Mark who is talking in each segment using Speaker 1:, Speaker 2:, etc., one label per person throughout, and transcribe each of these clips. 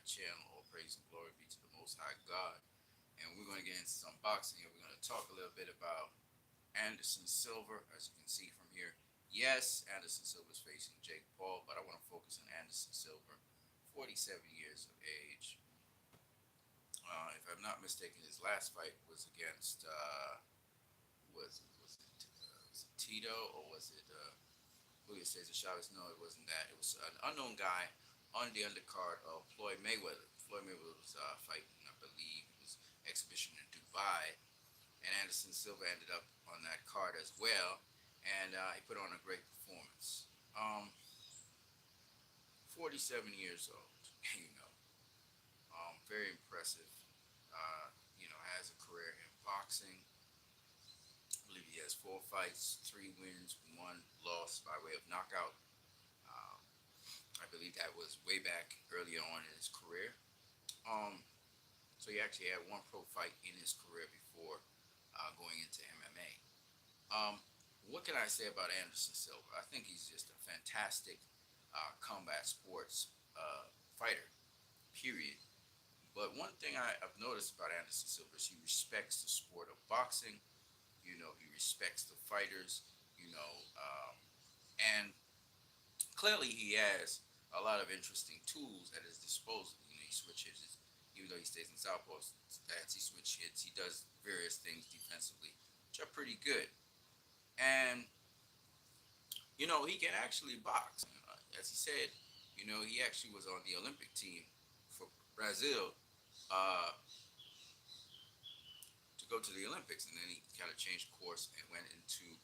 Speaker 1: channel. All praise and glory be to the Most High God. And we're going to get into some boxing and we're going to talk a little bit about Anderson Silva. As you can see from here, yes, Anderson Silva is facing Jake Paul, but I want to focus on Anderson Silva, 47 years of age. If I'm not mistaken, his last fight was against was it Tito or was it Julio Cesar Chavez? No, it wasn't that. It was an unknown guy on the undercard of Floyd Mayweather. Floyd Mayweather was fighting, I believe, it was exhibition in Dubai, and Anderson Silva ended up on that card as well, and he put on a great performance. 47 years old, you know, very impressive. Has a career in boxing. I believe he has 4 fights, 3 wins, 1 loss by way of knockout. Um, I believe that was way back early on in his career. Um, so he actually had 1 pro fight in his career before going into MMA. What can I say about Anderson Silva? I think he's just a fantastic combat sports fighter, period. But one thing I've noticed about Anderson Silva is he respects the sport of boxing. He respects the fighters. And clearly he has a lot of interesting tools at his disposal. He switches, even though he stays in southpaw stance, he switch hits. He does various things defensively, which are pretty good. And he can actually box. As he said, he actually was on the Olympic team for Brazil uh, to go to the Olympics, and then he kind of changed course and went into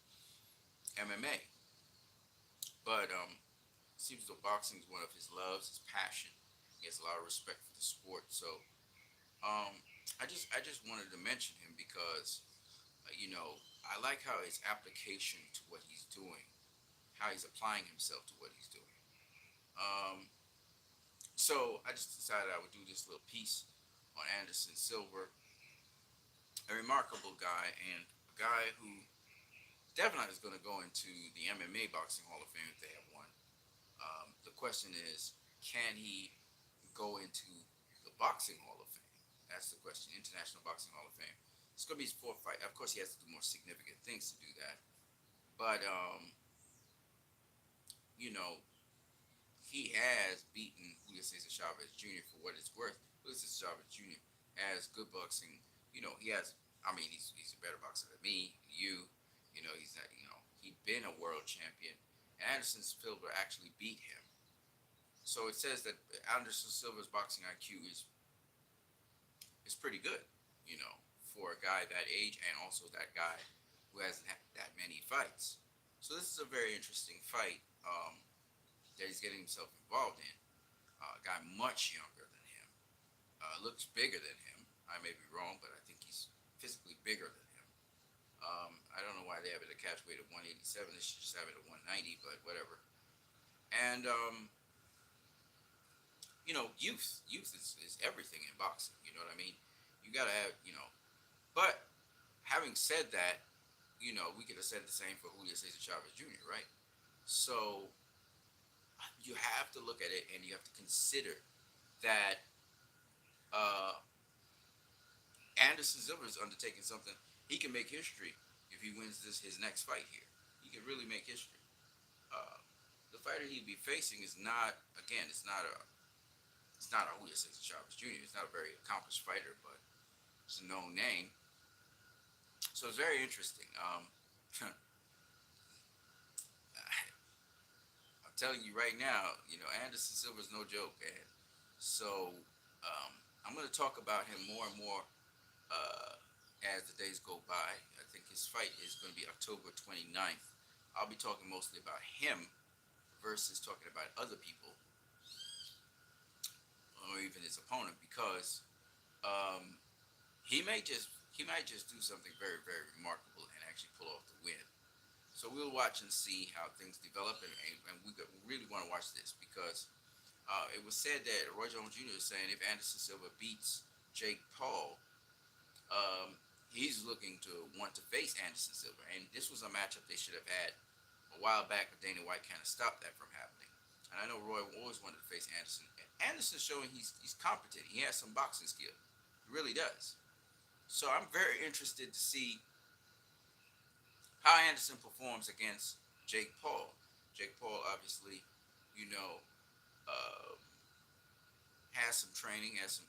Speaker 1: MMA. But seems though boxing is one of his loves, his passion. He has a lot of respect for the sport. So um, I just wanted to mention him because I like how his application to what he's doing, how he's applying himself to what he's doing. Um, so I just decided I would do this little piece on Anderson Silva, a remarkable guy and a guy who definitely is going to go into the MMA Boxing Hall of Fame if they have one. The question is, can he go into the Boxing Hall of Fame? That's the question. International Boxing Hall of Fame. It's going to be his 4th fight. Of course, he has to do more significant things to do that. But you know, he has beaten Julio Cesar Chavez Jr. for what it's worth. Julio Cesar Chavez Jr. has good boxing. He has. I mean, he's a better boxer than me, you. He's not. He's been a world champion. Anderson Silva actually beat him. So it says that Anderson Silva's boxing IQ is pretty good. You know, for a guy that age and also that guy who hasn't had that many fights. So this is a very interesting fight that he's getting himself involved in. A guy much younger than him, looks bigger than him. I may be wrong, but I think he's physically bigger than him. I don't know why they have it at catch weight of 187. They should just have it at 190, but whatever. And youth is everything in boxing. You know what I mean? You gotta have, But having said that, we could have said the same for Julio Cesar Chavez Jr., right? So you have to look at it and you have to consider that uh, Anderson Silva is undertaking something. He can make history if he wins his next fight here. He can really make history. Uh, the fighter he'd be facing is not, again, it's not a Julio Cesar Chavez Jr. It's not a very accomplished fighter, but it's a known name. So it's very interesting. I'm telling you right now, Anderson Silva is no joke, man. So I'm going to talk about him more and more uh, as the days go by. I think his fight is going to be October 29th. I'll be talking mostly about him versus talking about other people or even his opponent because um, he might just do something very very remarkable and actually pull off the win. So we'll watch and see how things develop, and we really want to watch this because it was said that Roy Jones Jr. is saying if Anderson Silva beats Jake Paul, he's looking to want to face Anderson Silva, and this was a matchup they should have had a while back, but Dana White kind of stopped that from happening. And I know Roy always wanted to face Anderson. Anderson's showing he's competent. He has some boxing skill. He really does. So I'm very interested to see how Anderson performs against Jake Paul. Jake Paul, obviously, you know, uh, has some training, has some,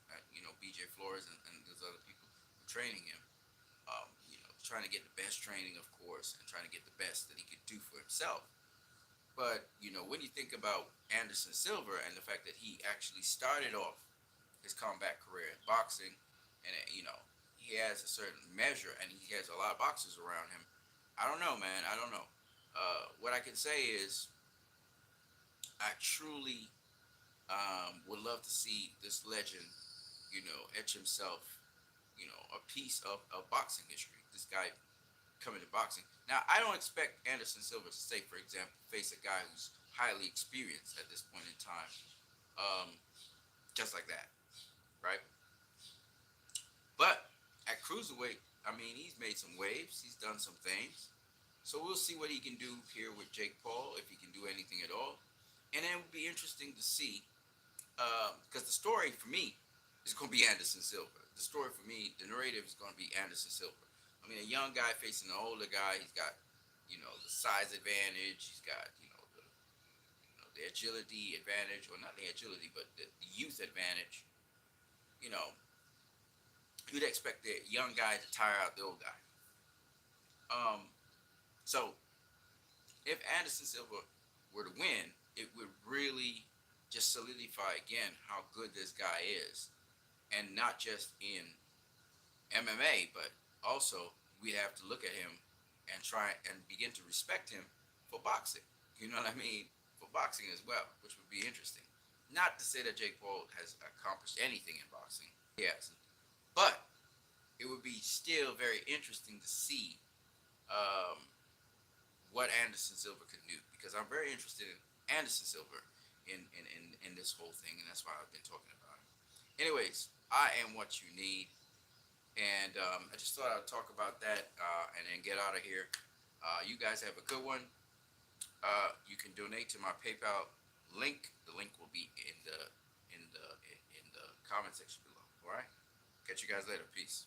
Speaker 1: BJ Flores and those other people training him. Trying to get the best training, of course, and trying to get the best that he could do for himself. But when you think about Anderson Silva and the fact that he actually started off his combat career in boxing, and he has a certain measure, and he has a lot of boxers around him. I don't know, man. I don't know. What I can say is, I truly would love to see this legend, etch himself, a piece of boxing history. This guy coming to boxing. Now, I don't expect Anderson Silva to say, for example, face a guy who's highly experienced at this point in time, um, just like that, right? But at cruiserweight, I mean, he's made some waves. He's done some things. So we'll see what he can do here with Jake Paul, if he can do anything at all. And it will be interesting to see, because the story for me is going to be Anderson Silva. The story for me, the narrative is going to be Anderson Silva. I mean, a young guy facing an older guy. He's got, the size advantage. He's got, the agility advantage, or not the agility, but the youth advantage. You know, you'd expect the young guy to tire out the old guy. Um, so if Anderson Silva were to win, it would really just solidify again how good this guy is, and not just in MMA, but also we have to look at him and try and begin to respect him for boxing. You know what I mean? For boxing as well, which would be interesting. Not to say that Jake Paul has accomplished anything in boxing. He hasn't. But it would be still very interesting to see um, what Anderson Silva can do, because I'm very interested in Anderson Silva in this whole thing, and that's why I've been talking about him. Anyways, I am what you need. And I just thought I'd talk about that and then get out of here. You guys have a good one. You can donate to my PayPal link. The link will be in the comment section below. All right. Catch you guys later. Peace.